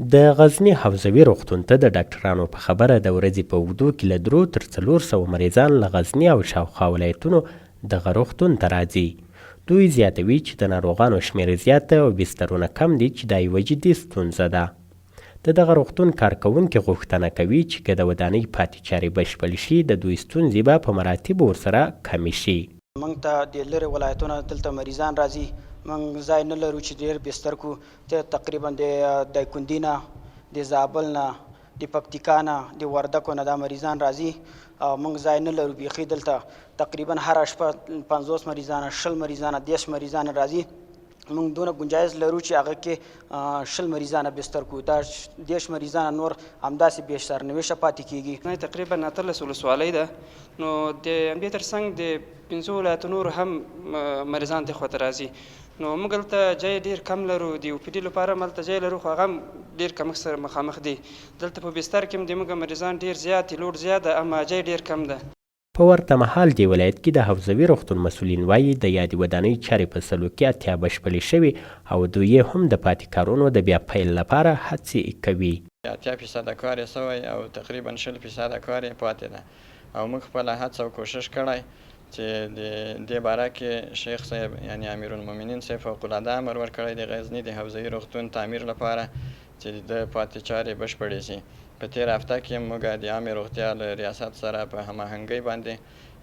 د غزني حوزوي روغتون ته د ډاکټرانو په خبره د ورځې په اوږدو کې له 3 تر 400 مریضان له غزني او شاوخوا ولایتونو دغه روغتون ته راځي. دوی زیاتوي چې د ناروغانو شمېر زیات او بسترونه کم دي چې دا یوه جدي ستونزه ده. د دغه روغتون کارکوونکي غوښتنه کوي چې که د ودانۍ پاتې چارې بشپړې شي د دوی ستونزې به په مراتبو ورسره کمې شي. موږ ته د لرې ولایتونو دلته مریضان راځي، موږ ځای نه لرو چې ډېر بستر کو. ته تقریبا د دایکنډي نه، د زابل نه، د پکتیکا نه، د وردګو نه دا مریضان راځي او موږ ځای نه لرو بیخي. دلته تقریبا هره شپه 50 مریضان، 20 مریضان، 10 مریضان راځي. موږ دونه گنجایش لرو چې هغه کې 20 مریضان بستر کو، دا 10 مریضان نور همداسې بې سرنویشه پاتې کېږي. تقریبا 18 ولسوالۍ ده، نو د همدې ترڅنګ د 5 ولایتو نور هم مریضان دې خواته راځي. نو موږ هلته ځای ډېر کم لرو، د OPD لپاره هم هلته ځای لرو خو هغه هم ډېر کمښت سره مخامخ دي. دلته په بستر کې هم د موږ مریضان ډېر زیات دي، لوډ زیات ده، اما ځای ډېر کم ده. په ورته مهال دې ولایت کې د حوزوي روغتون مسؤلین وایي د یادې ودانۍ چارې په سلوکي اتیا بشپړې شوي او دوی هم د پاتې کارونو د بیا پیل لپاره هڅې کوي. 80% کار یې سوی او تقریبا 20% کار یې پاتې ده او موږ خپله هڅه او کوشش کړی چې د دې باره کې شیخ صاحب یعنی امیرالمؤمنین صاحب فوق العاده امر ورکړی د غزني د حوزوي روغتون تعمیر لپاره چې د پاتې چارې بشپړې شي. په تېره هفته کې موږ د عامې روغتیا له ریاست سره په هماهنګۍ باندې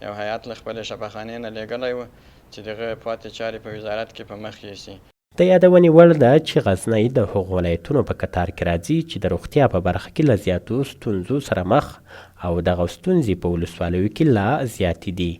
یو هیات له خپلې شفاخانې نه لیږلی و چې دغه پاتې چارې په وزارت کې په مخ یوسي. د یادونې وړ ده چې غزنی د هغو ولایتونو په کتار کې راځي چې د روغتیا په برخه کې له زیاتو ستونزو سره مخ او دغه ستونزې په ولسوالیو کې لا زیاتې دي.